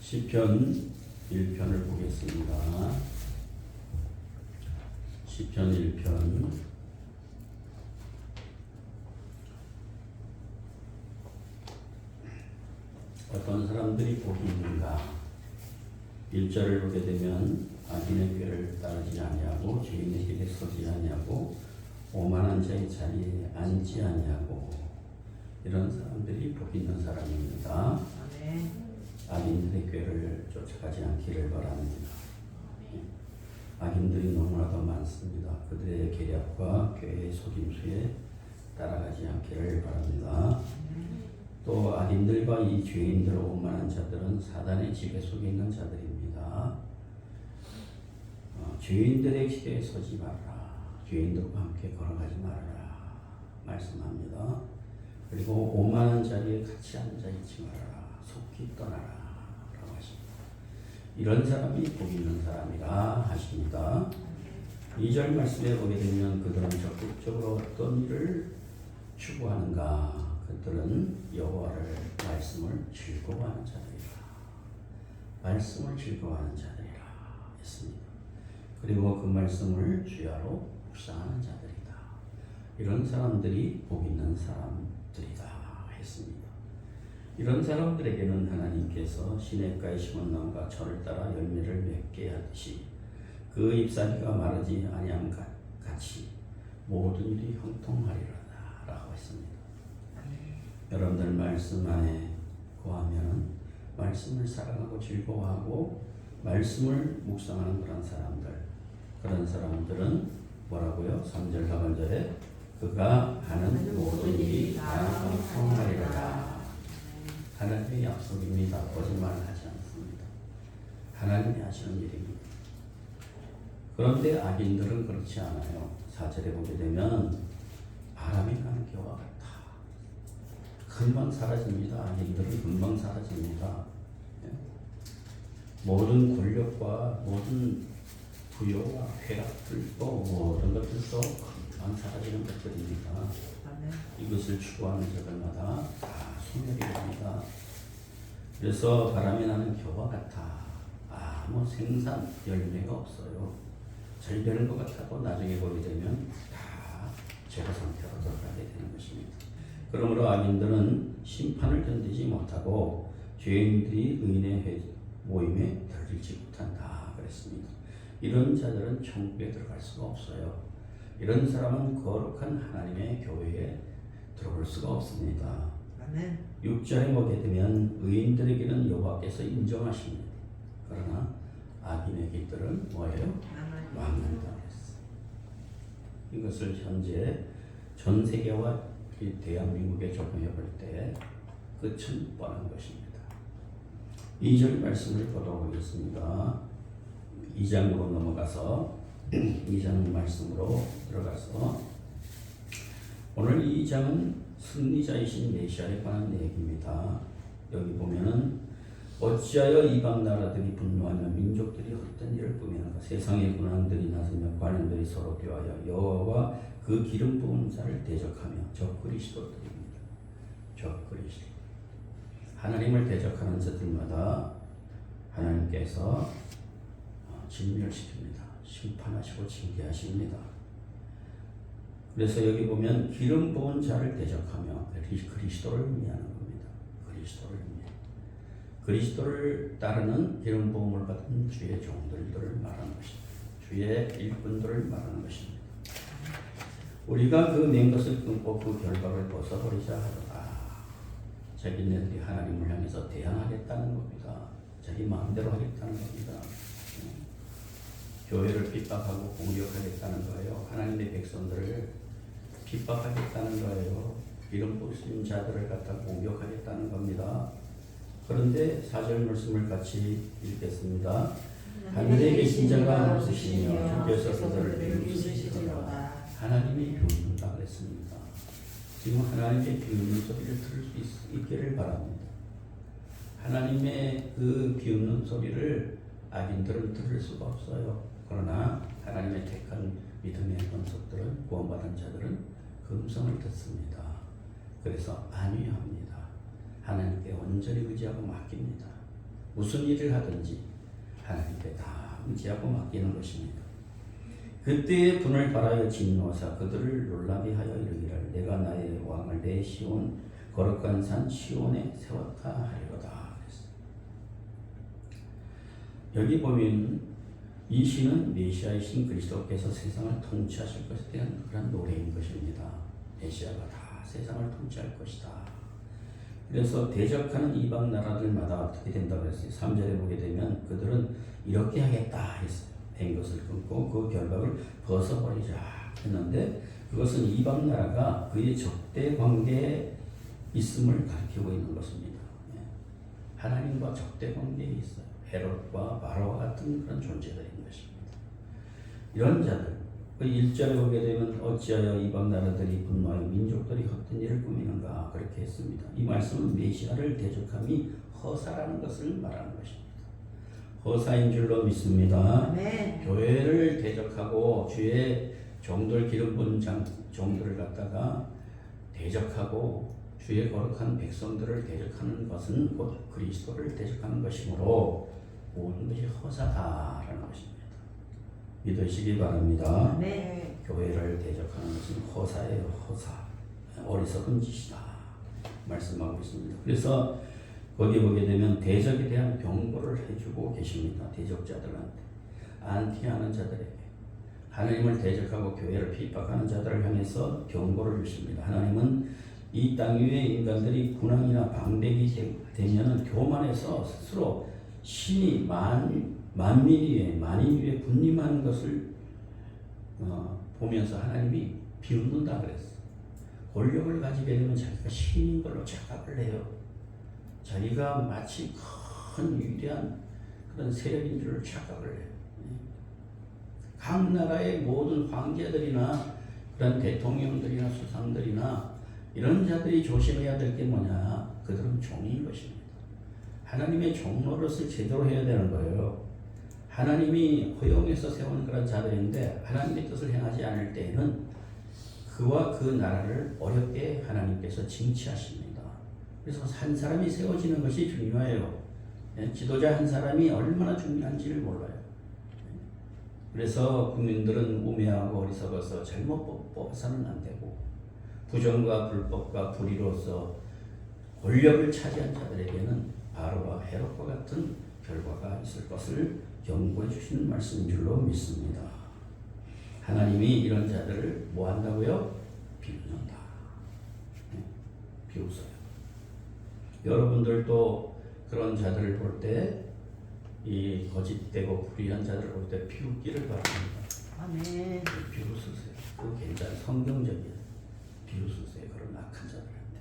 시편 1편을 보겠습니다. 시편 1편 어떤 사람들이 복이 있는가? 1절을 보게 되면 악인의 꾀를 따르지 아니하고 죄인의 길에 서지 아니하고 오만한 자의 자리에 앉지 아니하고 이런 사람들이 복 있는 사람입니다. 악인들의 꾀를 쫓아가지 않기를 바랍니다. 악인들이 너무나도 많습니다. 그들의 계략과 꾀의 속임수에 따라가지 않기를 바랍니다. 또 악인들과 이 죄인들 오만한 자들은 사단의 지배 속에 있는 자들입니다. 죄인들의 길에 서지 말아라. 죄인들과 함께 걸어가지 말아라. 말씀합니다. 그리고 오만한 자리에 같이 앉아있지 말아라. 속히 떠나라. 라고 하십니다. 이런 사람이 복 있는 사람이라 하십니다. 2절 말씀에 보게 되면 그들은 적극적으로 어떤 일을 추구하는가? 그들은 여호와를 말씀을 즐거워하는 자들이라. 말씀을 즐거워하는 자들이라 했습니다. 그리고 그 말씀을 주야로 묵상하는 자들이다. 이런 사람들이 복 있는 사람들이다 했습니다. 이런 사람들에게는 하나님께서 시냇가에 심은 나무가 철을 따라 열매를 맺게 하듯이 그 잎사귀가 마르지 아니함 같이 모든 일이 형통하리라 라고 했습니다. 여러분들 말씀 안에 거하면 말씀을 사랑하고 즐거워하고 말씀을 묵상하는 그런 사람들은 뭐라고요? 3절 하반절에 그가 하는 모든 일이 다 형통하리라. 하나님의 약속입니다. 거짓말을 하지 않습니다. 하나님이 하시는 일입니다. 그런데 악인들은 그렇지 않아요. 4절에 보게 되면 바람이 가는 겨와 같다. 금방 사라집니다. 악인들은 금방 사라집니다. 모든 권력과 모든 부여와 쾌락들도 모든 것들도 금방 사라지는 것들입니다. 이것을 추구하는 자들마다 다 소멸이 됩니다. 그래서 바람이 나는 겨와 같아. 아무 생산 열매가 없어요. 잘 되는 것 같아도 나중에 보게 되면 다 제로 상태로 돌아가게 되는 것입니다. 그러므로 악인들은 심판을 견디지 못하고 죄인들이 의인의 모임에 들지 못한다 그랬습니다. 이런 자들은 천국에 들어갈 수가 없어요. 이런 사람은 거룩한 하나님의 교회에 들어올 수가 없습니다. 6절에 보게 되면 의인들에게는 여호와께서 인정하십니다. 그러나 악인의 길들은 뭐예요? 망한다 했어요. 이것을 현재 전 세계와 대한민국에 적용해 볼 때 끝은 뻔한 것입니다. 2절 말씀을 보도록 2장으로 넘어가서 2장 말씀으로 들어가서 오늘 2장은 승리자이신 메시아에 관한 얘기입니다. 여기 보면은 어찌하여 이방 나라들이 분노하며 민족들이 헛된 일을 꾸미는가? 세상의 군왕들이 나서며 관원들이 서로 교하여 여호와와 그 기름 부은 자를 대적하며 저 그리스도들입니다. 저 그리스도. 하나님을 대적하는 자들마다 하나님께서 진멸시킵니다. 심판하시고 징계하십니다. 그래서 여기 보면 기름 부은 자를 대적하며 그리스도를 의미하는 겁니다. 그리스도를 따르는 기름 부음을 받은 주의 종들을 말하는 것입니다. 주의 일꾼들을 말하는 것입니다. 우리가 그 맹 것을 끊고 그 결박을 벗어버리자 하더라. 자기네들이 하나님을 향해서 대항하겠다는 겁니다. 자기 마음대로 하겠다는 겁니다. 교회를 핍박하고 공격하겠다는 거예요. 하나님의 백성들을 핍박하겠다는 거예요. 기름 부으신 자들을 갖다 공격하겠다는 겁니다. 그런데 4절 말씀을 같이 읽겠습니다. 하늘에 계신 자가 없으시며 주께서 그들을 비웃으시리로다. 하나님이 비웃는다 그랬습니다. 지금 하나님의 비웃는 소리를 들을 수 있기를 바랍니다. 하나님의 그 비웃는 소리를 악인들은 들을 수가 없어요. 그러나 하나님의 택한 믿음의 권속들은 구원받은 자들은 그 음성을 듣습니다. 그래서 안위합니다. 하나님께 온전히 의지하고 맡깁니다. 무슨 일을 하든지 하나님께 다 의지하고 맡기는 것입니다. 그때의 분을 바라여 진노하사 그들을 놀라게 하여 이르기를 내가 나의 왕을 내 시온 거룩한 산 시온에 세웠다 하리로다. 여기 보면 이 시는 메시아의 신 그리스도께서 세상을 통치하실 것에 대한 그런 노래인 것입니다. 메시아가 다 세상을 통치할 것이다. 그래서 대적하는 이방 나라들마다 어떻게 된다고 했어요. 3절에 보게 되면 그들은 이렇게 하겠다 했어요. 된 것을 끊고 그 결박을 벗어버리자 했는데 그것은 이방 나라가 그의 적대 관계에 있음을 가리키고 있는 것입니다. 하나님과 적대 관계에 있어요. 헤롯과 바로와 같은 그런 존재들인 것입니다. 이런 자들, 그 1절에 보게 되면 어찌하여 이방 나라들이 분노하여 민족들이 헛된 일을 꾸미는가 그렇게 했습니다. 이 말씀은 메시아를 대적함이 허사라는 것을 말하는 것입니다. 허사인 줄로 믿습니다. 네. 교회를 대적하고 주의 종들 기름 부은 종들을 갖다가 대적하고 주의 거룩한 백성들을 대적하는 것은 곧 그리스도를 대적하는 것이므로 모든 것이 허사다라는 것입니다. 믿으시기 바랍니다. 네. 교회를 대적하는 것은 허사예요. 허사. 어리석은 짓이다 말씀하고 있습니다. 그래서 거기 보게 되면 대적에 대한 경고를 해주고 계십니다. 대적자들한테, 안티하는 자들에게, 하나님을 대적하고 교회를 핍박하는 자들을 향해서 경고를 주십니다. 하나님은 이 땅 위에 인간들이 군왕이나 방백이 되면은 교만해서 스스로 신이 만민 위에, 만인 위에 군림하는 것을 보면서 하나님이 비웃는다 그랬어. 권력을 가지게 되면 자기가 신인 걸로 착각을 해요. 자기가 마치 큰 위대한 그런 세력인 줄 착각을 해요. 각 나라의 모든 황제들이나 그런 대통령들이나 수상들이나 이런 자들이 조심해야 될 게 뭐냐? 그들은 종인 것입니다. 하나님의 종노릇을 제대로 해야 되는 거예요. 하나님이 허용해서 세운 그런 자들인데 하나님의 뜻을 행하지 않을 때에는 그와 그 나라를 어렵게 하나님께서 징치하십니다. 그래서 한 사람이 세워지는 것이 중요해요. 지도자 한 사람이 얼마나 중요한지를 몰라요. 그래서 국민들은 우매하고 어리석어서 잘못 뽑아서는 안 되고 부정과 불법과 불의로서 권력을 차지한 자들에게는 바로와 헤롯과 같은 결과가 있을 것을 경고해 주시는 말씀인 줄로 믿습니다. 하나님이 이런 자들을 뭐 한다고요? 비웃는다. 비웃어요. 여러분들도 그런 자들을 볼 때, 이 거짓되고 불의한 자들을 볼 때 비웃기를 바랍니다. 아멘. 비웃으세요. 그 굉장히 성경적이에요. 비웃으세요. 그런 악한 자들한테.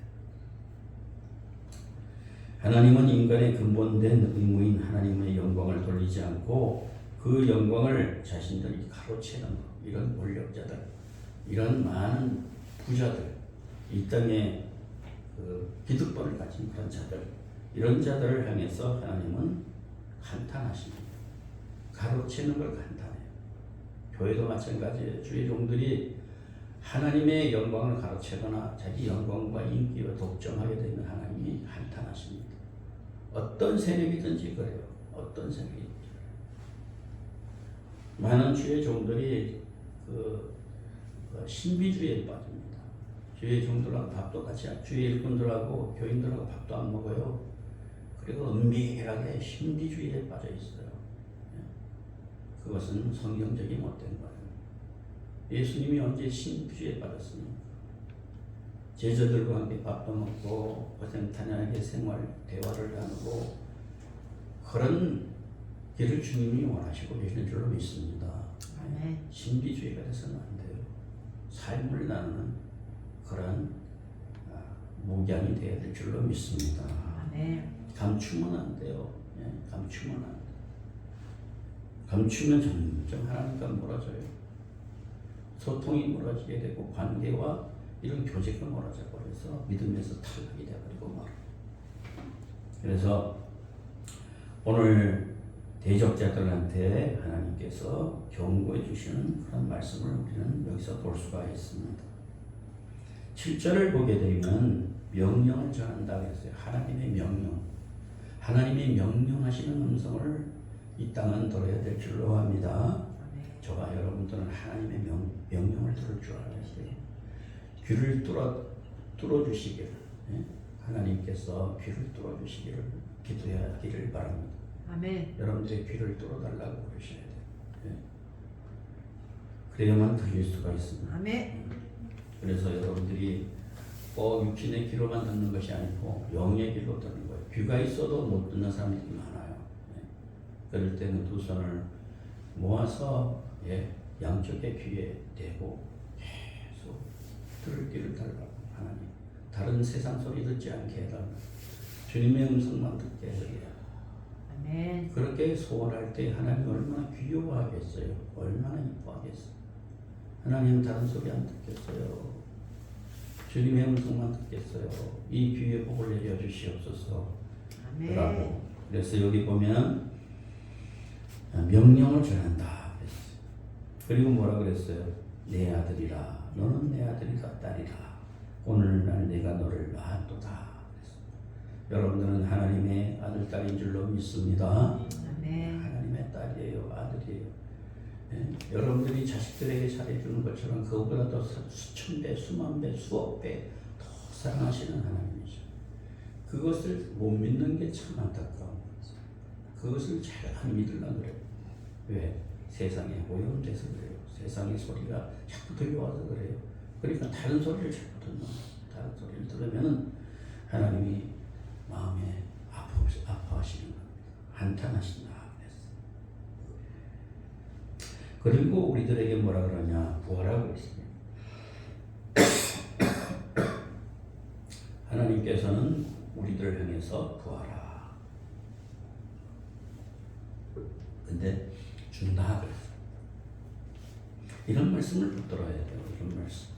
하나님은 인간의 근본된 의무인 하나님의 영광을 돌리지 않고 그 영광을 자신들이 가로채는 이런 권력자들, 이런 많은 부자들, 이 땅에 그 기득권을 가진 그런 자들, 이런 자들을 향해서 하나님은 한탄하십니다. 가로채는 걸 한탄해요. 교회도 마찬가지예요. 주의 종들이 하나님의 영광을 가로채거나 자기 영광과 인기와 독점하게 되면 하나님이 한탄하십니다. 어떤 세력이든지 그래요. 어떤 세력이든지. 많은 주의 종들이 그 신비주의에 빠집니다. 주의 종들하고 밥도 같이, 주의 일꾼들하고 교인들하고 밥도 안 먹어요. 그리고 은밀하게 신비주의에 빠져 있어요. 그것은 성경적이 못된 거예요. 예수님이 언제 신비주의에 빠졌습니까? 제자들과 함께 밥도 먹고 허심탄회하게 생활, 대화를 나누고 그런 길을 주님이 원하시고 계시는 줄로 믿습니다. 아멘. 신비주의가 돼서는 안 돼요. 삶을 나누는 그런 목양이 되어야 될 줄로 믿습니다. 아멘. 감추면 안 돼요. 감추면 안 돼요. 감추면 점점 하나님과 멀어져요. 소통이 멀어지게 되고 관계와 이런 교제가 멀어져 버려서 믿음에서 탈락이 되어버리고 말아요. 그래서 오늘 대적자들한테 하나님께서 경고해 주시는 그런 말씀을 우리는 여기서 볼 수가 있습니다. 7절을 보게 되면 명령을 전한다고 했어요. 하나님의 명령. 하나님이 명령하시는 음성을 이 땅은 들어야 될 줄로 압니다. 아멘. 저와 여러분들은 하나님의 명령을 들을 줄 알아야 돼요. 귀를 뚫어주시기를, 하나님께서 귀를 뚫어주시기를 기도하기를 바랍니다. 아멘. 여러분들의 귀를 뚫어달라고 그러셔야 돼요. 그래야만 들릴 수가 있습니다. 아멘. 그래서 여러분들이 꼭 육신의 귀로만 듣는 것이 아니고 영의 귀로 듣는 거예요. 귀가 있어도 못 듣는 사람들이 많아요. 그럴 때는 두 손을 모아서 양쪽의 귀에 대고 계속 들을 귀를 달라고 하나님. 다른 세상 소리 듣지 않게 해달라고. 주님의 음성만 듣게 해드려요. 아멘. 그렇게 소원할 때 하나님 얼마나 귀여워하겠어요. 얼마나 이뻐하겠어요. 하나님 다른 소리 안 듣겠어요. 주님의 음성만 듣겠어요. 이 귀에 복을 내려 주시옵소서. 아멘. 라고. 그래서 여기 보면 명령을 전한다 그랬어요. 그리고 뭐라 그랬어요? 내 아들이라. 너는 내 아들이다 딸이라. 오늘날 내가 너를 낳았도다. 여러분들은 하나님의 아들 딸인 줄로 믿습니다. 아멘. 하나님의 딸이에요, 아들이에요. 여러분들이 자식들에게 잘해주는 것처럼 그것보다 더 수천 배, 수만 배, 수억 배 더 사랑하시는 하나님이죠. 그것을 못 믿는 게 참 안타까운 거죠. 그것을 잘 안 믿으려고 그래요. 왜? 세상에 오염돼서 그래요. 세상의 소리가 자꾸 들려와서 그래요. 그러니까 다른 소리를 자꾸 듣는 거예요. 다른 소리를 들으면 하나님이 마음에 아파하시는 겁니다. 한탄하신다 그랬어요. 그리고 우리들에게 뭐라 그러냐? 부활하고 있습니다. 하나님께서는 우리들을 향해서 부활하. 근데 준다 그랬어요. 이런 말씀을 붙들어야 돼요. 이런 말씀.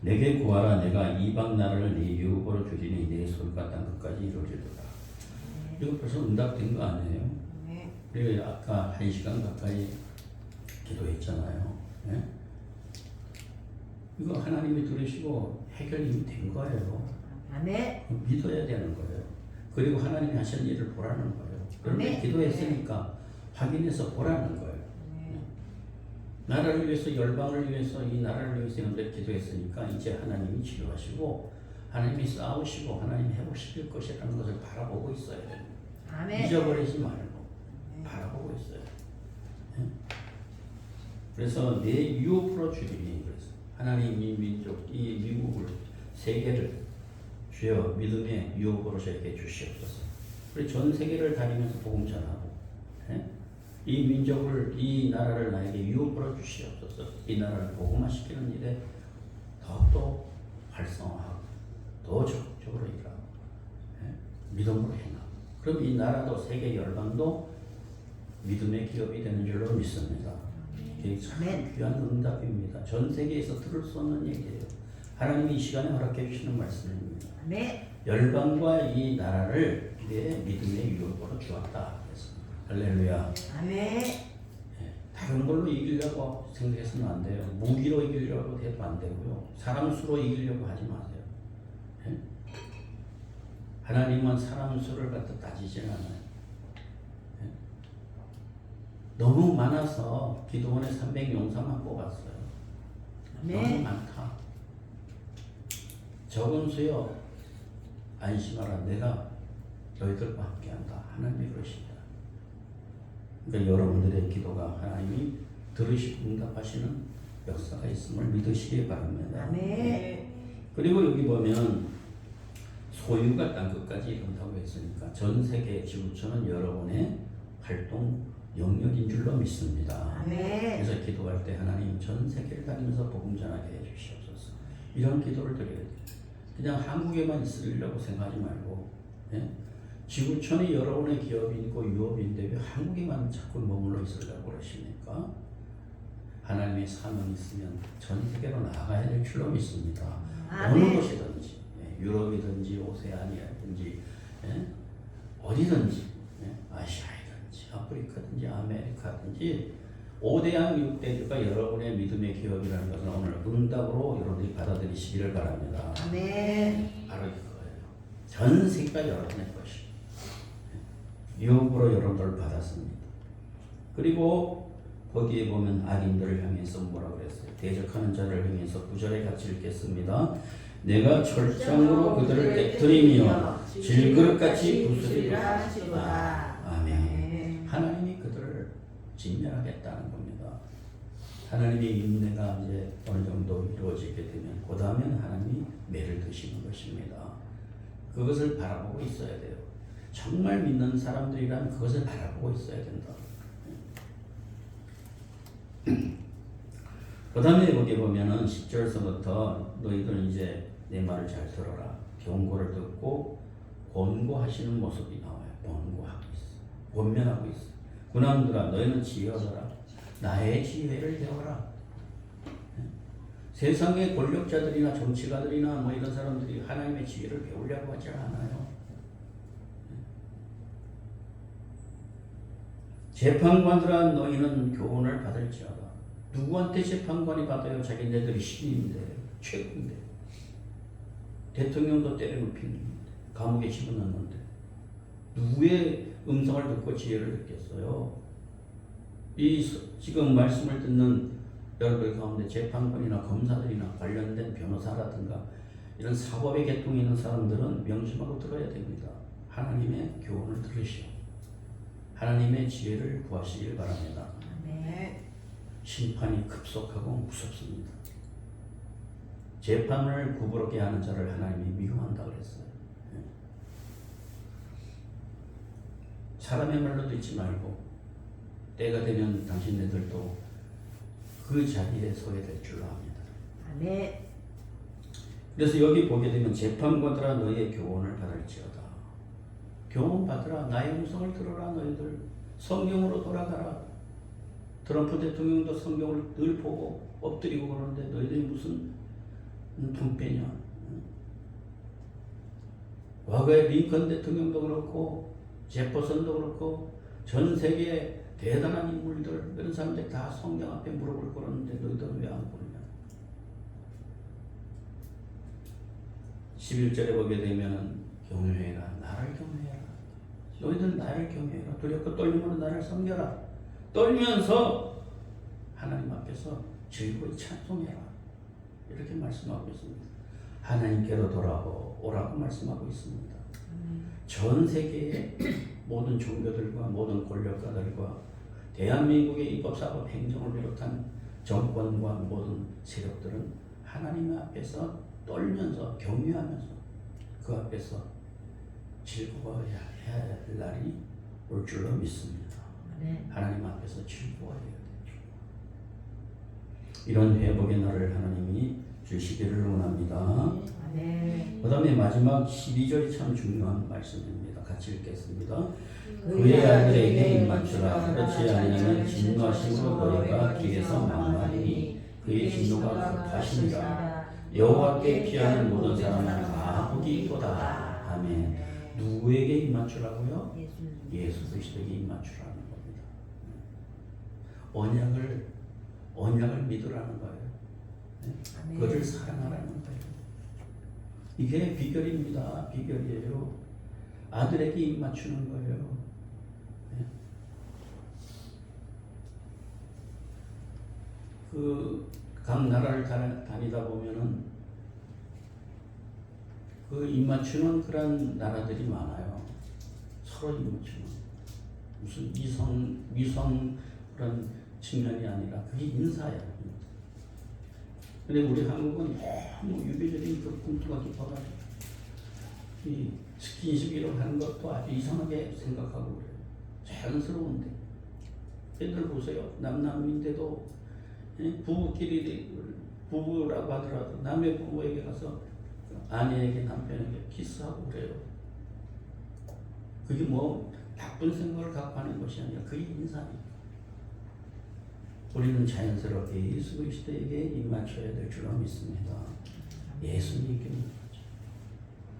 내게 구하라. 내가 이방 나라를 네 유업으로 주리니 내 소유가 땅 끝까지 이루어지리라. 이거 벌써 응답된 거 아니에요? 네. 우리 아까 1시간 가까이 기도했잖아요. 이거 하나님이 들으시고 해결이 된 거예요. 아멘. 믿어야 되는 거예요. 그리고 하나님이 하신 일을 보라는 거예요. 그런데 아멘. 기도했으니까 확인해서 보라는 거예요. 나라를 위해서, 열방을 위해서, 이 나라를 위해서 여러분들 기도했으니까 이제 하나님이 치료하시고 하나님이 싸우시고 하나님이 회복시킬 것이라는 것을 바라보고 있어야 돼요. 아멘. 잊어버리지 말고 바라보고 있어요. 그래서 내 유업으로 주리니, 그래서 하나님 이 민족, 이 미국을, 세계를 주여 믿음의 유업으로 저에게 주시옵소서. 그리고 전 세계를 다니면서 복음 전하고, 이 민족을, 이 나라를 나에게 유업으로 주시옵소서. 이 나라를 복음화시키는 일에 더욱더 활성화하고 더 적극적으로 일하고 믿음으로 행하고, 그럼 이 나라도 세계 열방도 믿음의 기업이 되는 줄로 믿습니다. 이게 참 귀한 응답입니다. 전 세계에서 들을 수 없는 얘기예요. 하나님이 이 시간에 허락해 주시는 말씀입니다. 열방과 이 나라를 내 믿음의 유업으로 주었다. 할렐루야. 아멘. 다른 걸로 이기려고 생각해서는 안 돼요. 무기로 이기려고 해도 안 되고요. 사람 수로 이기려고 하지 마세요. 하나님은 사람 수를 갖다 따지지는 않아요. 너무 많아서 기도원에 300용사만 뽑았어요. 아멘. 너무 많다. 적은 수요, 안심하라. 내가 너희들과 함께한다. 하나님이 그러십니다. 그러니까 여러분들의 기도가 하나님이 들으시고 응답하시는 역사가 있음을 믿으시기 바랍니다. 아멘. 그리고 여기 보면 소유가 땅 끝까지 이룬다고 했으니까 전 세계 지구촌은 여러분의 활동 영역인 줄로 믿습니다. 아멘. 그래서 기도할 때 하나님 전 세계를 다니면서 복음 전하게 해주시옵소서. 이런 기도를 드려야 돼요. 그냥 한국에만 있으려고 생각하지 말고, 지구촌이 여러분의 기업이 있고 유업인데 왜 한국에만 자꾸 머물러 있으려고 그러십니까? 하나님의 사명이 있으면 전 세계로 나가야 될 줄로 믿습니다. 아멘. 어느 곳이든지, 유럽이든지 오세아니아든지, 어디든지, 아시아이든지 아프리카든지 아메리카든지 5대양 6대주가 여러분의 믿음의 기업이라는 것을 오늘 응답으로 여러분들이 받아들이시기를 바랍니다. 아멘. 바로 이거예요. 전 세계가 여러분의 것이. 유업으로 여러분들 받았습니다. 그리고 거기에 보면 악인들을 향해서 뭐라고 그랬어요? 대적하는 자를 향해서 9절에 같이 읽겠습니다. 내가 철장으로 그들을 깨뜨리며 질그릇같이 부수리라 하시도다. 아멘. 하나님이 그들을 진멸하겠다는 겁니다. 하나님의 인내가 이제 어느 정도 이루어지게 되면 그 다음엔 하나님이 매를 드시는 것입니다. 그것을 바라보고 있어야 돼요. 정말 믿는 사람들이란 그것을 바라보고 있어야 된다. 그 다음에 거기 보면은 10절서부터 너희들은 이제 내 말을 잘 들어라. 경고를 듣고 권고하시는 모습이 나와요. 권고하고 있어. 권면하고 있어. 군왕들아 너희는 지혜하라. 나의 지혜를 배워라. 세상의 권력자들이나 정치가들이나 뭐 이런 사람들이 하나님의 지혜를 배우려고 하지 않아요. 재판관들아 너희는 교훈을 받을지어다. 누구한테 재판관이 받아요? 자기네들이 신인데 최고인데 대통령도 때려눕히는데 감옥에 집어넣는데 누구의 음성을 듣고 지혜를 듣겠어요? 이 지금 말씀을 듣는 여러분들 가운데 재판관이나 검사들이나 관련된 변호사라든가 이런 사법의 계통에 있는 사람들은 명심하고 들어야 됩니다. 하나님의 교훈을 들으시오. 하나님의 지혜를 구하시길 바랍니다. 네. 심판이 급속하고 무섭습니다. 재판을 구부럽게 하는 자를 하나님이 미워한다 그랬어요. 사람의 말로 듣지 말고 때가 되면 당신네들도 그 자리에 서게 될 줄로 압니다. 아멘. 그래서 여기 보게 되면 재판관들아 너희의 교훈을 받을지어다. 교훈 받으라. 나의 음성을 들어라. 너희들 성경으로 돌아가라. 트럼프 대통령도 성경을 늘 보고 엎드리고 그러는데 너희들이 무슨 분배냐. 과거에 링컨 대통령도 그렇고 제퍼슨도 그렇고 전 세계에 대단한 인물들 그런 사람들이 다 성경 앞에 무릎을 꿇었는데 너희들은 왜 안 꿇냐. 11절에 보게 되면 경외해라. 나를 경외해라. 너희들 나를 경외해라. 두렵고 떨림으로 나를 섬겨라. 떨면서 하나님 앞에서 즐거이 찬송해라. 이렇게 말씀하고 있습니다. 하나님께로 돌아오라고 말씀하고 있습니다. 전 세계의 모든 종교들과 모든 권력가들과 대한민국의 입법사법 행정을 비롯한 정권과 모든 세력들은 하나님 앞에서 떨면서 경외하면서 그 앞에서 즐거워해야 할 날이 올 줄로 믿습니다. 네. 하나님 앞에서 즐거워해야 돼요. 이런 회복의 날을 하나님이 주시기를 원합니다. 네. 그 다음에 마지막 12절이 참 중요한 말씀입니다. 같이 읽겠습니다. 그의 그의 아들에게 입맞추라. 그렇지 아니하면 진노하심으로 너희가 길에서 망하리니 그의 진노가 급하시니라. 여호와께 피하는 모든 사람은 마귀도다. 아멘. 누구에게 입맞추라고요? 예수 그리스도에게 입맞추라는 겁니다. 언약을 믿으라는 거예요. 그를 사랑하라는 거예요. 이게 비결입니다. 비결이에요. 아들에게 입맞추는 거예요. 각 나라를 다니다 보면은 그 입맞추는 그런 나라들이 많아요. 서로 입맞추는 무슨 위성 그런 측면이 아니라 그게 인사예요. 근데 우리 한국은 너무 유배적인 그 풍토가 깊어가지고 이 스킨십이라고 하는 것도 아주 이상하게 생각하고 그래요. 자연스러운데 애들 보세요. 남남인데도 부부끼리 부부라고 하더라도 남의 부부에게 가서 아내에게 남편에게 키스하고 그래요. 그게 뭐 나쁜 생각을 갖고 하는 것이 아니라 그게 인사예요. 우리는 자연스럽게 예수 그리스도에게 입맞춰야 될 줄로 믿습니다. 예수님께 믿죠.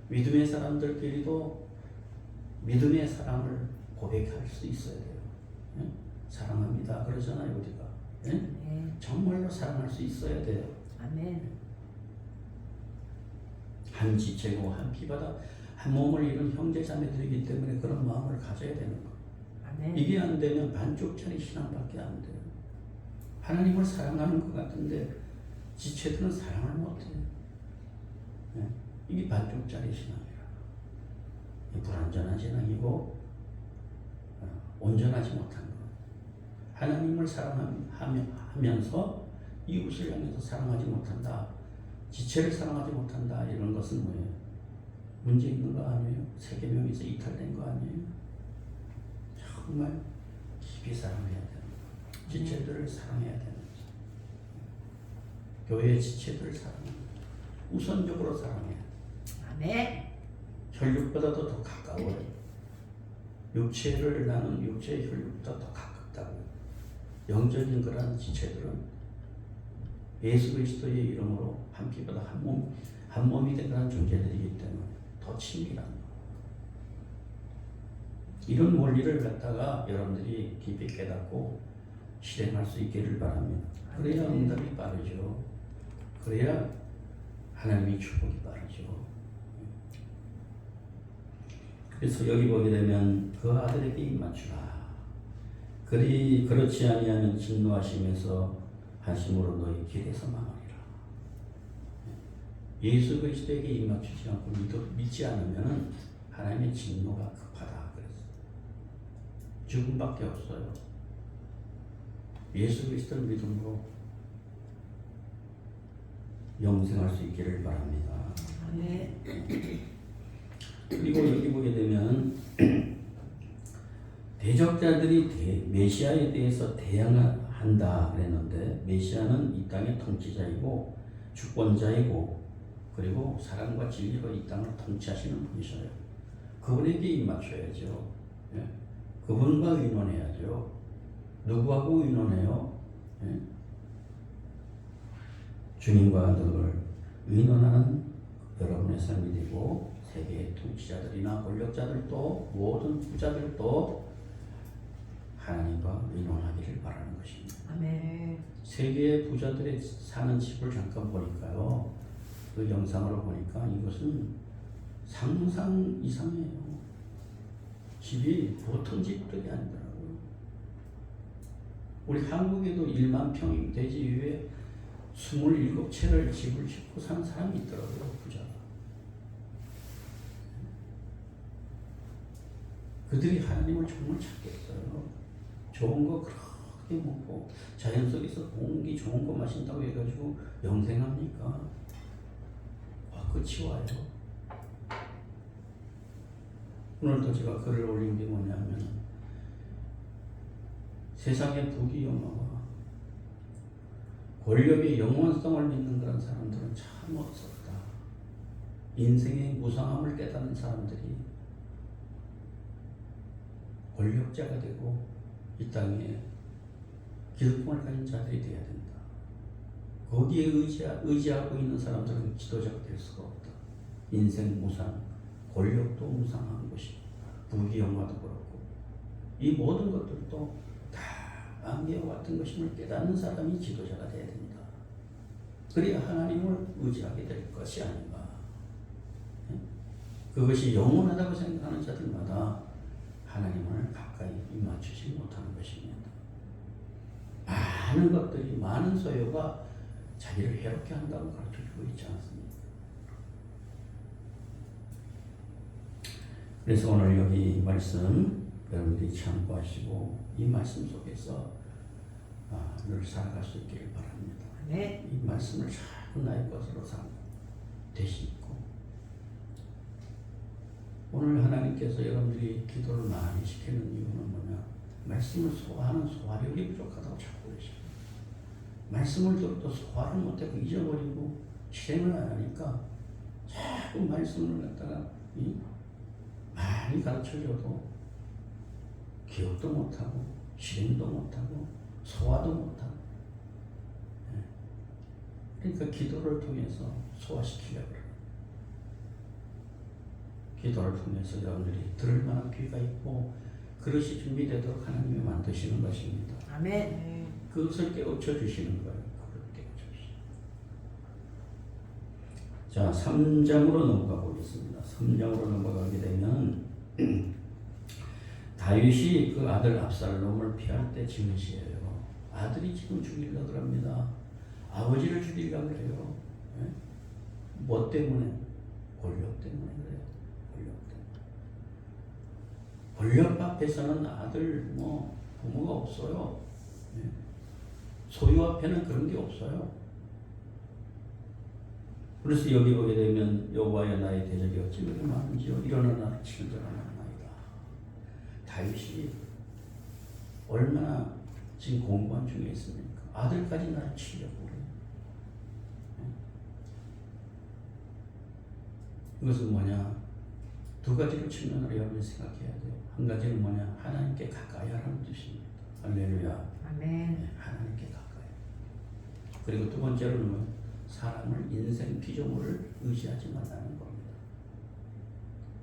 믿음의 사람들끼리도 믿음의 사랑을 고백할 수 있어야 돼요. 예? 사랑합니다. 그러잖아요, 우리가. 예? 네. 정말로 사랑할 수 있어야 돼요. 아멘. 한 지체고 한 피바다 한 몸을 이룬 형제 자매들이기 때문에 그런 마음을 가져야 되는 거예요. 아멘. 이게 안 되면 반쪽짜리 신앙밖에 안 돼요. 하나님을 사랑하는 것 같은데 지체들은 사랑을 못해요. 네? 이게 반쪽짜리 신앙이라. 불완전한 신앙이고 온전하지 못한 것. 하나님을 사랑하면서 이웃을 향해서 사랑하지 못한다. 지체를 사랑하지 못한다. 이런 것은 뭐예요? 문제 있는 거 아니에요? 세계명에서 이탈된 거 아니에요? 정말 깊이 사랑해야 되는 거. 지체들을 사랑해야 되는 거죠. 교회의 지체들을 사랑해야 돼요. 우선적으로 사랑해야 돼요. 아멘. 혈육보다도 더 가까워요. 육체를 나는 육체의 혈육보다 더 가깝다고요. 영적인 그런 지체들은 예수 그리스도의 이름으로 한 피보다 한 몸이 된 그런 존재들이기 때문에 더 친밀한 거. 이런 원리를 갖다가 여러분들이 깊이 깨닫고 실행할 수 있기를 바랍니다. 그래야 응답이 빠르죠. 그래야 하나님의 축복이 빠르죠. 그래서 여기 보게 되면 그 아들에게 입맞추라. 그렇지 아니하면 진노하시면서 하심으로 너희 길에서 망하리라. 예수 그리스도에게 입맞추지 않고 믿지 않으면 하나님의 진노가 급하다 그랬어요. 죽음밖에 없어요. 예수 그리스도를 믿음으로 영생할 수 있기를 바랍니다. 아멘. 그리고 여기 보게 되면 대적자들이 메시아에 대해서 대항한다 그랬는데 메시아는 이 땅의 통치자이고 주권자이고 그리고 사랑과 진리로 이 땅을 통치하시는 분이셔요. 그분에게 입맞춰야죠. 예? 그분과 의논해야죠. 누구하고 의논해요? 예? 주님과 늘 의논하는 여러분의 삶이 되고 세계의 통치자들이나 권력자들도 모든 부자들도 하나님과 의논하기를 바라는 것입니다. 아멘. 세계의 부자들의 사는 집을 잠깐 보니까요. 그 영상으로 보니까 이것은 상상 이상이에요. 집이 보통 집들이 아니더라고요. 우리 한국에도 1만 평 대지 위에 27채를 집을 짓고 사는 사람이 있더라고요. 부자가. 그들이 하나님을 정말 찾겠어요. 좋은 거 그렇게 먹고 자연 속에서 공기 좋은 거 마신다고 해가지고 영생합니까? 끝이 와요. 오늘도 제가 글을 올린 게 뭐냐면 세상의 부귀영화와 권력의 영원성을 믿는 그런 사람들은 참 없었다. 인생의 무상함을 깨닫는 사람들이 권력자가 되고 이 땅에 기득권을 가진 자들이 되어야 된다. 거기에 의지하고 있는 사람들은 지도자가 될 수가 없다. 인생 무상, 권력도 무상한 것이 부귀영화도 그렇고 이 모든 것들도 다 안개와 같은 것임을 깨닫는 사람이 지도자가 되어야 됩니다. 그래야 하나님을 의지하게 될 것이 아닌가. 그것이 영원하다고 생각하는 자들마다 하나님을 가까이 입맞추지 못하는 것입니다. 많은 것들이 많은 소요가 자기를 해롭게 한다고 가르쳐주고 있지 않습니까? 그래서 오늘 여기 말씀 여러분들이 참고하시고 이 말씀 속에서 늘 살아갈 수 있기를 바랍니다. 네. 이 말씀을 자꾸 나의 것으로 삼고 되시고 오늘 하나님께서 여러분들이 기도를 많이 시키는 이유는 뭐냐? 말씀을 소화하는 소화력이 부족하다고 자꾸 그러십니다. 말씀을 들어도 소화를 못하고 잊어버리고 실행을 안 하니까 자꾸 말씀을 갖다가 많이 가르쳐줘도 기억도 못하고 실행도 못하고 소화도 못하고 그러니까 기도를 통해서 소화시키려고 해요. 기도를 통해서 여러분들이 들을 만한 귀가 있고 그릇이 준비되도록 하나님이 만드시는 것입니다. 아멘. 그것을 깨우쳐 주시는 거예요. 그걸 깨우쳐 주시는. 자, 3장으로 넘어가 보겠습니다. 3장으로 넘어가게 되면 다윗이 그 아들 압살롬을 피할 때 지은 시예요. 아들이 지금 죽이려고 그럽니다. 아버지를 죽이려고 그래요. 예? 뭐 때문에? 권력 때문에 그래요. 권력 앞에서는 아들 뭐 부모가 없어요. 예? 소유 앞에는 그런 게 없어요. 그래서 여기 보게 되면 여호와여 나의 대적이 어찌 그리 많은지요 일어나 나를 치는 자가 많나이다. 다윗이 얼마나 지금 공고한 중에 있습니까? 아들까지 나를 치려고 그래요. 이것은 뭐냐? 두 가지로 측면으로 여러분이 생각해야 돼요. 한 가지는 뭐냐? 하나님께 가까이 하라는 뜻입니다. 할렐루야. 아멘. 네, 하나님께 가까이. 그리고 두 번째로는 사람을 인생 피조물을 의지하지 말라는 겁니다.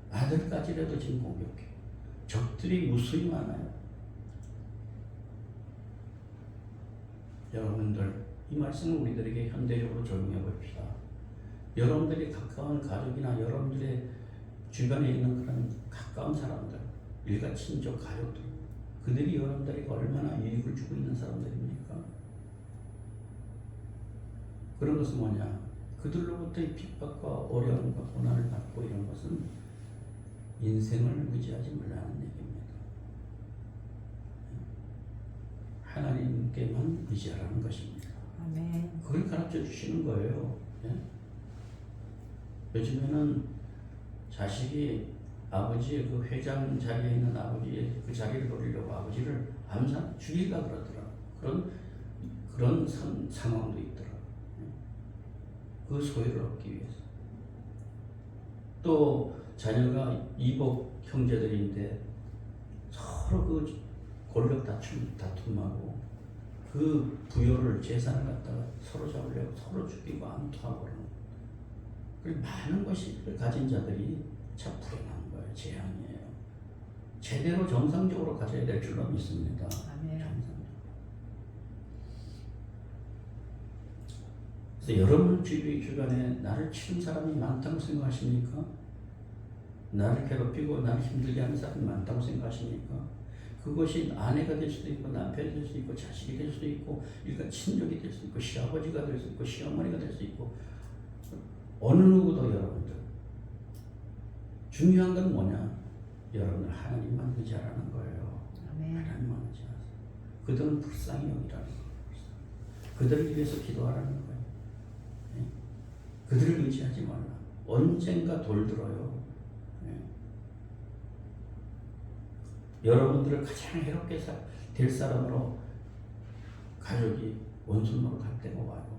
아들까지라도 지금 공격해. 적들이 무수히 많아요. 여러분들 이 말씀을 우리들에게 현대적으로 적용해 봅시다. 여러분들이 가까운 가족이나 여러분들의 주변에 있는 그런 가까운 사람들, 일가 친족 가족들, 그들이 여러분들에게 얼마나 유익을 주고 있는 사람들입니까? 그런 것은 뭐냐? 그들로부터의 핍박과 어려움과 고난을 받고 이런 것은 인생을 의지하지 말라는 얘기입니다. 하나님께만 의지하라는 것입니다. 아멘. 그걸 가르쳐 주시는 거예요. 예? 요즘에는 자식이 아버지의 그 회장 자리에 있는 아버지의 그 자리를 노리려고 아버지를 암살 죽이려 그러더라. 그런 상황도 있더라. 그 소유를 얻기 위해서. 또 자녀가 이복 형제들인데 서로 그 권력 다툼하고 그 부여를 재산을 갖다가 서로 잡으려고 서로 죽이고 암투하고 그러는 거예요. 많은 것을 가진 자들이 참 불행한 거예요. 재앙이에요. 제대로 정상적으로 가져야 될 줄로 믿습니다. 아멘. 정상적으로. 그래서 여러분 주변에 나를 치는 사람이 많다고 생각하십니까? 나를 괴롭히고 나를 힘들게 하는 사람이 많다고 생각하십니까? 그것이 아내가 될 수도 있고 남편이 될 수도 있고 자식이 될 수도 있고 일가 친족이 될 수도 있고 시아버지가 될 수 있고 시어머니가 될 수 있고 어느 누구도 여러분들 중요한 건 뭐냐? 여러분들 하나님만 의지하라는 거예요. 아멘. 하나님만 의지하세요. 그들은 불쌍히 여기라는 거예요. 그들을 위해서 기도하라는 거예요. 네? 그들을 의지하지 말라. 언젠가 돌들어요. 네? 여러분들을 가장 해롭게 될 사람으로 가족이 원수로 갈 때가 와요.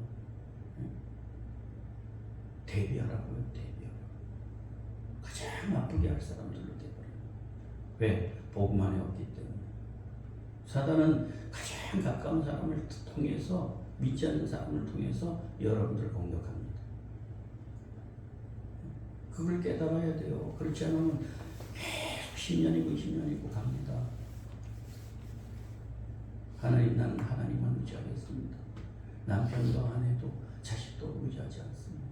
네? 대비하라고요. 대비하라고. 가장 아프게 할 사람들로 돼버려요. 왜? 복음 안에 없기 때문에. 사단은 가장 가까운 사람을 통해서 믿지 않는 사람을 통해서 여러분들을 공격합니다. 그걸 깨달아야 돼요. 그렇지 않으면 계속 10년이고 20년이고 갑니다. 나는 하나님만 의지하겠습니다. 남편도 아내도 자식도 의지하지 않습니다.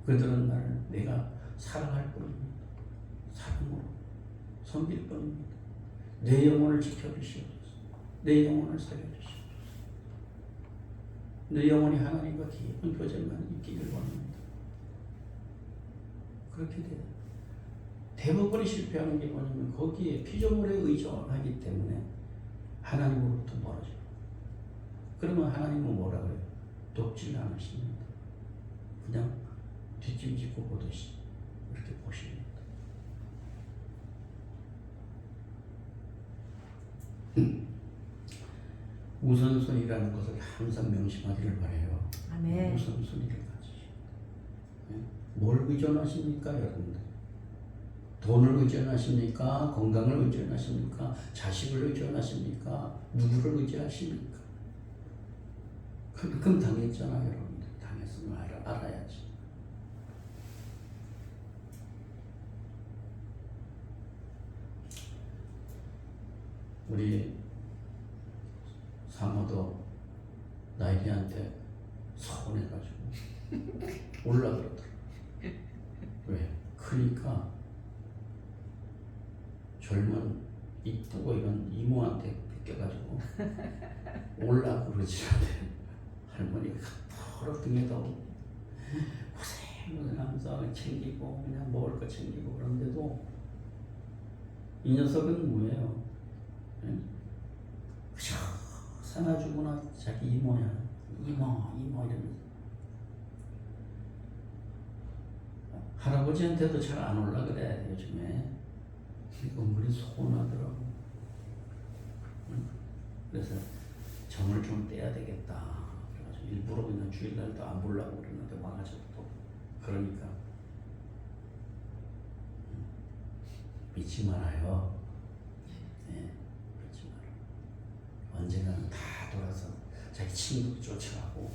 그들은 나를 내가 사랑할 뿐입니다. 사랑으로 섬길 뿐입니다. 내 영혼을 지켜주시옵소서. 내 영혼을 살려주시옵소서. 내 영혼이 하나님과 깊은 교제만 있기를 원합니다. 그렇게 돼요. 대부분이 실패하는 게 뭐냐면 거기에 피조물에 의존하기 때문에 하나님으로부터 멀어져요. 그러면 하나님은 뭐라 그래요? 돕지를 않으십니다. 그냥 뒷짐짓고 보듯이 이렇게 보십니다. 우선순위라는 것을 항상 명심하기를 바라요. 아멘. 우선순위를 가지시오. 네? 뭘 의존하십니까, 여러분들? 돈을 의존하십니까? 건강을 의존하십니까? 자식을 의존하십니까? 누구를 의지하십니까? 그럼 당했잖아요, 여러분들. 당했으면 알아야지. 우리 사모도 나에게한테 서운해가지고 올라그러더라. 젊은 이쁘고 이런 이모한테 뺏겨가지고 올라고 그러지 않대. 할머니가 바로 등에다 고생하면서 챙기고 그냥 먹을 거 챙기고 그런데도 이 녀석은 뭐예요? 그저 사놔주거나 자기 이모야. 이모 이러면서 할아버지한테도 잘 안 올라 그래 요즘에. 은근히 서운하더라고. 그래서 정을 좀 떼야 되겠다. 그래가지고 일부러 그냥 주일날도 안 보려고 그러는데 와가지고 또 그러니까 믿지 말아요. 네, 믿지 말아요. 언젠가는 다 돌아서 자기 친구 쫓아가고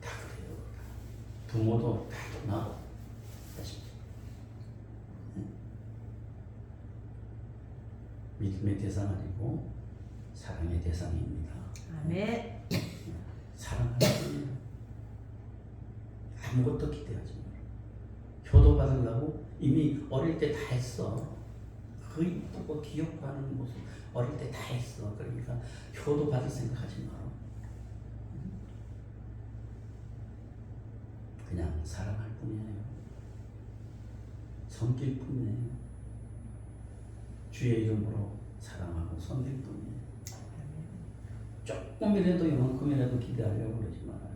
다 그래요. 부모도 다 떠나고 다시. 믿음의 대상 아니고 사랑의 대상입니다. 아멘. 사랑하는 분이에요. 아무것도 기대하지 마라. 효도 받으려고 이미 어릴 때 다 했어. 그 이쁘고 귀엽고 하는 모습 어릴 때 다 했어. 그러니까 효도 받을 생각하지 마라. 그냥 사랑할 뿐이에요. 섬길 뿐이에요. 주의 이름으로 사랑하고 섬길 뿐이에요. 조금이라도 이만큼이라도 기대하려고 그러지 말아요.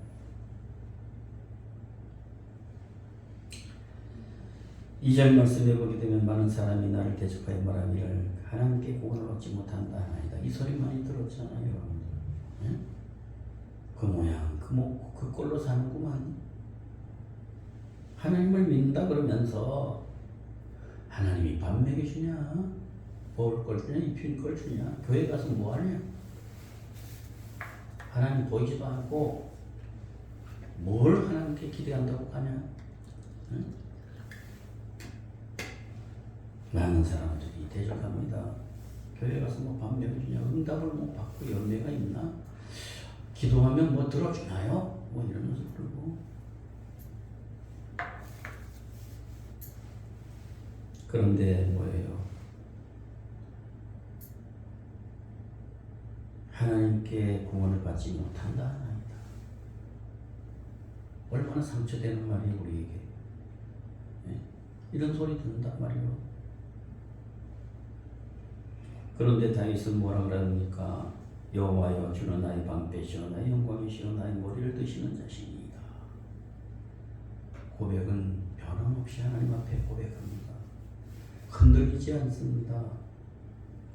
이 절 말씀에 보게 되면 많은 사람이 나를 대적하여 말하기를 하나님께 구원을 얻지 못한다 하나이다. 이 소리 많이 들었잖아요, 여러분들. 예? 그 모양, 그 꼴로 사는구만. 하나님을 믿는다 그러면서 하나님이 밥 먹여주냐, 먹을 걸 주냐, 입힐 걸 주냐, 교회 가서 뭐 하냐? 하나님 보이지도 않고 뭘 하나님께 기대한다고 하냐? 응? 많은 사람들이 대적합니다. 교회 가서 뭐 밥 먹여주냐, 응답을 못 받고 열매가 있나? 기도하면 뭐 들어주나요? 뭐 이러면서 그러고. 그런데 뭐예요? 하나님께 구원을 받지 못한다 하나이다. 얼마나 상처되는 말이에요 우리에게. 네? 이런 소리 듣는단 말이에요. 그런데 다윗은 뭐라 그러니까 여호와여 주는 나의 방패시오 나의 영광이시오 나의 머리를 드시는 자신이다. 고백은 변함없이 하나님 앞에 고백합니다. 흔들리지 않습니다.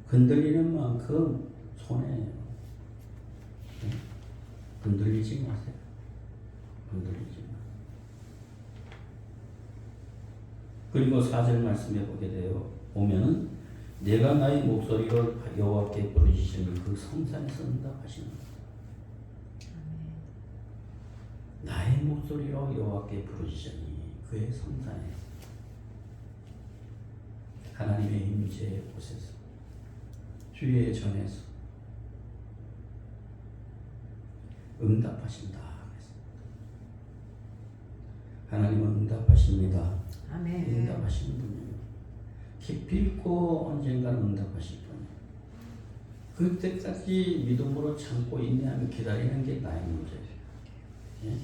흔들리는 만큼 손해예요. 흔들리지 마세요. 흔들리지 마. 그리고 4절 말씀에 보게 돼요. 보면은 내가 나의 목소리로 여호와께 부르시니 그 성산에서 응답하시는 나의 목소리로 여호와께 부르시니 그의 성산에서 하나님의 임재의 곳에서 주의 전에서 응답하신다. 하나님은 응답하십니다. 아멘. 응답하시는 분이에요. 기필코 언젠가는 응답하실 분이에요. 그때까지 믿음으로 참고 인내하며 기다리는 게 나의 문제예요. 예?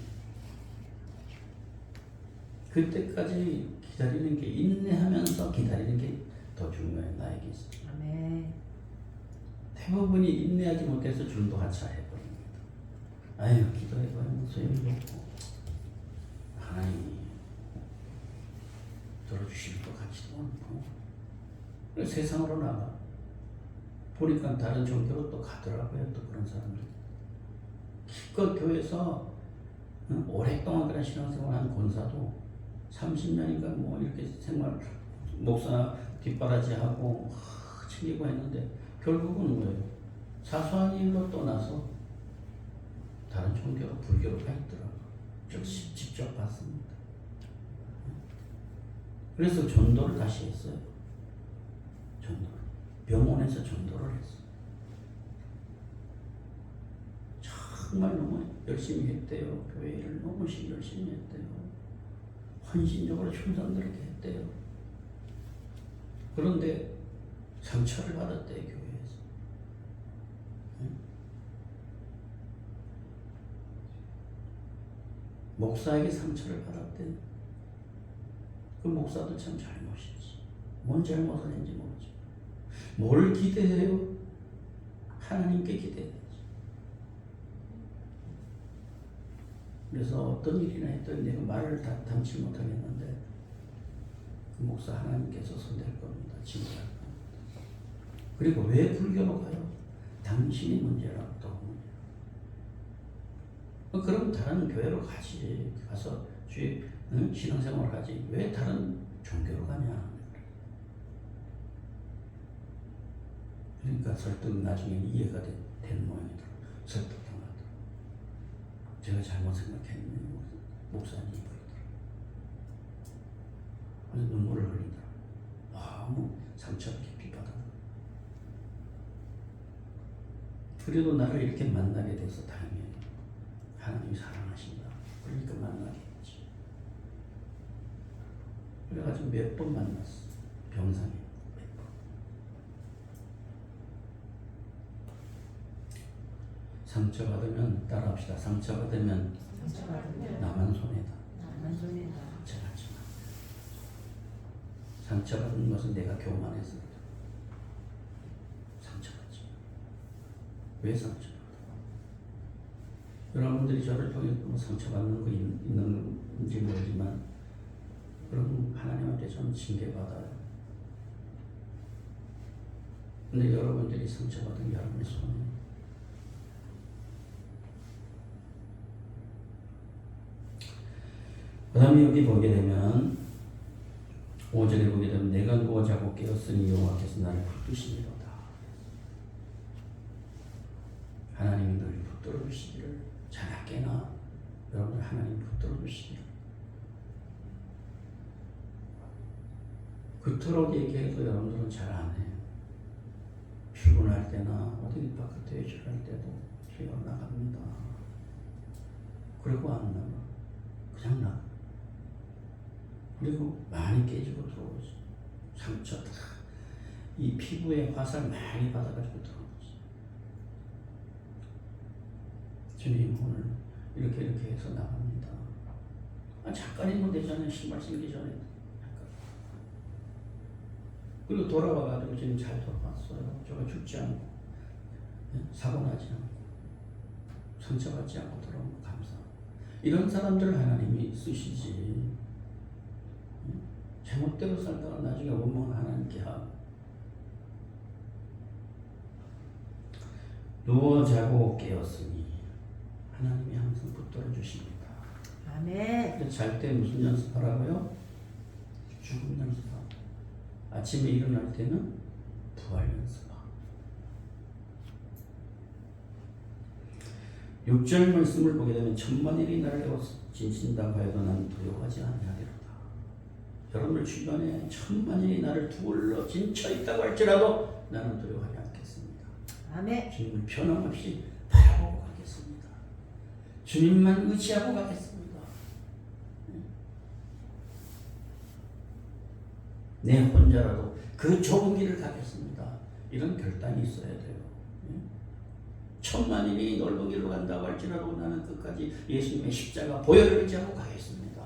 그때까지 기다리는 게 인내하면서 기다리는 게 더 중요해요. 나에게 있어. 아멘. 대부분이 인내하지 못해서 줄도 하차해버립니다. 아유 기도해봐야 뭐 소용이 없고 하나님이 들어주실 것 같지도 않고 그래서 세상으로 나가 보니까 다른 종교로 또 가더라고요. 또 그런 사람들 기껏 교회에서 오랫동안 그런 신앙생활한 권사도 30년인가 뭐 이렇게 생활 목사 뒷바라지하고 챙기고 했는데 결국은 뭐예요? 사소한 일로 떠나서 다른 종교로 불교로 가 있더라고요. 직접 봤습니다. 그래서 전도를 다시 했어요. 전도를. 병원에서 전도를 했어요. 정말 너무 열심히 했대요. 교회를 너무 열심히 했대요. 헌신적으로 충성스럽게 했대요. 그런데 상처를 받았대 교회에서. 응? 목사에게 상처를 받았대. 그 목사도 참 잘못이지. 뭔 잘못을 했는지 모르지. 뭘 기대해요? 하나님께 기대해야지. 그래서 어떤 일이나 했더니 내가 말을 다 담지 못하겠는데 그 목사 하나님께서 손댈 겁니다. 징계할 겁니다. 그리고 왜 불교로 가요? 당신이 문제라고 또 문제라고. 그럼 다른 교회로 가지. 가서 주의 신앙생활을 하지. 왜 다른 종교로 가냐. 그러니까 설득 나중에 이해가 된 모양이더라. 설득당하더라. 제가 잘못 생각했는데 목사님이 그러더라. 그래서 눈물을 흘리더라. 너무 상처를 깊이 받아. 그래도 나를 이렇게 만나게 돼서 다행이에요. 하나님이 사랑하신다. 그러니까 만나게 했지. 그래가지고 몇 번 만났어. 병상에 몇 번. 상처받으면 따라합시다. 상처받으면 나만 손해다. 나만 손해다. 상처받지 마. 상처받은 것은 내가 교만해서 그래. 상처받지 마. 왜 상처받아? 여러분들이 저를 통해 뭐 상처받는 거 있는지 모르지만 그럼 하나님한테 저는 징계받아요. 근데 여러분들이 상처받은 게 여러분의 손에 그 다음에 여기 보게 되면 5절에 보게 되면 내가 누워 자고 깨었으니 여호와께서 나를 붙드시리로다. 하나님이 널 붙들어 주시기를. 자나 깨나 여러분들 하나님 붙들어 주시기를. 그토록 얘기해도 여러분들은 잘 안 해요. 출근할 때나 어디 바깥에 외출할 때도 기가 나갑니다. 그리고 안 나가. 그냥 나가. 그리고 많이 깨지고 들어오지. 상처 다. 이 피부에 화살 많이 받아가지고 들어오지. 주님 오늘 이렇게 해서 나갑니다. 잠깐이면 되잖아요. 신발 신기 전에. 그리고 돌아와가지고 지금 잘 돌아왔어요. 저가 죽지 않고 사고 나지 않고 상처받지 않고 돌아온 거 감사합니다. 이런 사람들을 하나님이 쓰시지. 제멋대로 살다가 나중에 원망 하나님께 하고. 누워 자고 깨었으니 하나님이 항상 붙들어 주십니다. 아멘. 잘 때 무슨 연습하라고요? 죽음 연습하고. 아침에 일어날 때는 부활 연습하고. 6절 말씀을 보게 되면 천만일이 나를 진신다고 하여도 나는 두려워하지 아니하리로다. 여러분들 주변에 천만일이 나를 둘러 진쳐 있다고 할지라도 나는 두려워하지 않겠습니다. 아멘. 주님을 변함없이 바라보고 가겠습니다. 주님만 의지하고 가겠습니다. 내 혼자라도 그 좁은 길을 가겠습니다. 이런 결단이 있어야 돼요. 천만인이 넓은 길로 간다고 할지라도 나는 끝까지 예수님의 십자가 보혈을 의지하고 가겠습니다.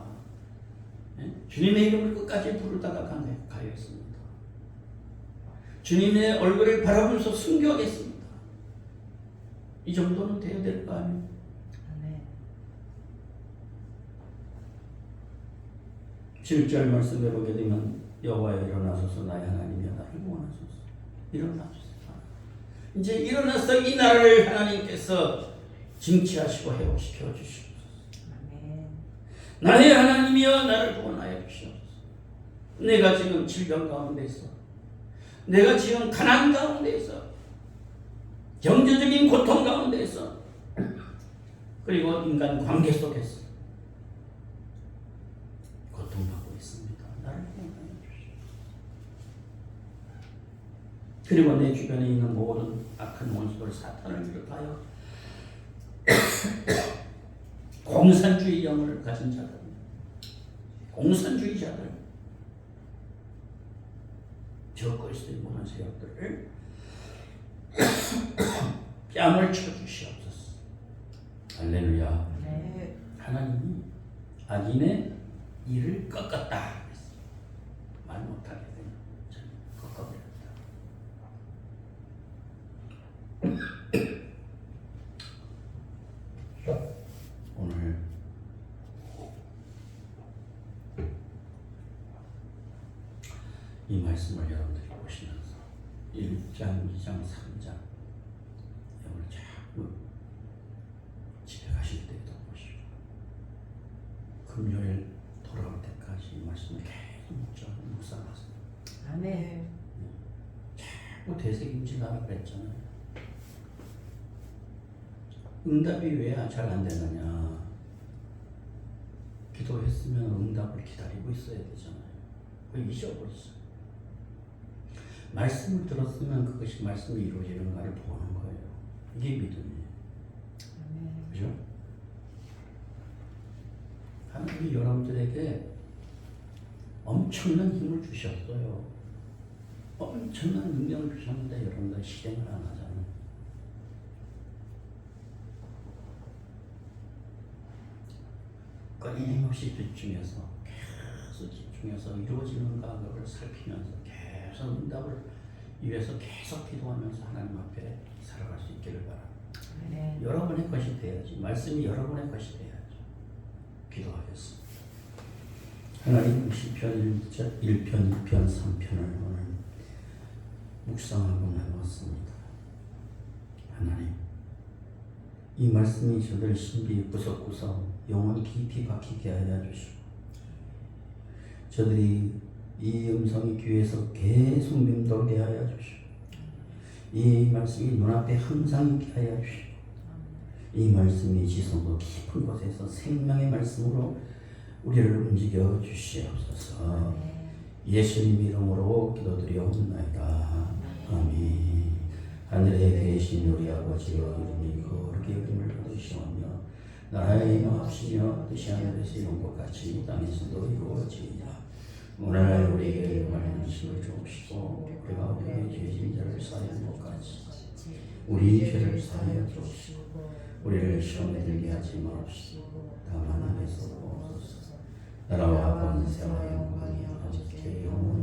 주님의 이름을 끝까지 부르다가 가겠습니다. 주님의 얼굴을 바라보면서 순교하겠습니다. 이 정도는 돼야 될 거 아니에요? 아멘. 7절 말씀에 보게 되면 여호와여 일어나소서 나의 하나님이여 나를 구원하소서. 일어나소서. 이제 일어나서 이 나라를 하나님께서 징치하시고 회복시켜 주시옵소서. 아멘. 나의 하나님이여 나를 구원하여 주시옵소서. 내가 지금 질병 가운데 있어. 내가 지금 가난 가운데 있어. 경제적인 고통 가운데 있어. 그리고 인간 관계 속에서 고통받고 있습니다. 나를 구원하여 주시옵소서. 그리고 내 주변에 있는 모든 악한 원수들 사탄을 비롯하여 공산주의 영을 가진 자들, 공산주의자들, 저 그리스도의 모든 세력들을 뺨을 쳐주시옵소서. 할렐루야. 네. 하나님이 악인의 일을 꺾었다. 말 못하게 되면 저는 꺾어버렸다. 오늘 이 말씀을 여러분들이 보시면서 1장, 2장, 3장 오늘 자꾸 집에 가실 때도 보시고 금요일 돌아올 때까지 이 말씀을 계속 묵상하세요. 아멘. 자꾸 되새김질하라 그랬잖아요. 응답이 왜 잘 안 되느냐? 기도했으면 응답을 기다리고 있어야 되잖아요. 그걸 잊어버렸어요. 말씀을 들었으면 그것이 말씀이 이루어지는가를 보는 거예요. 이게 믿음이에요. 아멘. 그죠? 하나님이 여러분들에게 엄청난 힘을 주셨어요. 엄청난 능력을 주셨는데 여러분들 실행을 안 하잖아요. 끊임없이 집중해서 계속 집중해서 이루어지는가 그걸 살피면서 계속 응답을 위해서 계속 기도하면서 하나님 앞에 살아갈 수 있기를 바랍니다. 아멘. 여러분의 것이 돼야지. 말씀이 여러분의 것이 돼야죠. 기도하겠습니다. 하나님 시편 1편, 2편, 3편을 오늘 묵상하고 나누었습니다. 하나님, 이 말씀이 저들 신비 구석구석 영혼 깊이 박히게 하여 주시고 저들이 이 음성이 귀에서 계속 맴돌게 하여 주시고 이 말씀이 눈앞에 항상 있게 하여 주시고 이 말씀이 지성도 깊은 곳에서 생명의 말씀으로 우리를 움직여 주시옵소서. 예수님 이름으로 기도드리옵나이다. 아멘. 하늘에 계신 우리 아버지여 이름이 거룩히 여김을 받으시오며 나라의 임하옵시며 뜻이 하늘에서 이룬 것 같이 이 땅에서도 이루어지이다. 오늘날 우리에게 일용할 음식을 주옵시고 우리가 우리의 죄진 자를 사하는 것 같이 우리 죄를 사하여 주옵시고 우리를 시험에 들게 하지 마옵시고 다만 하나님께서 나라와 권세와 영광이 아버지께 영원히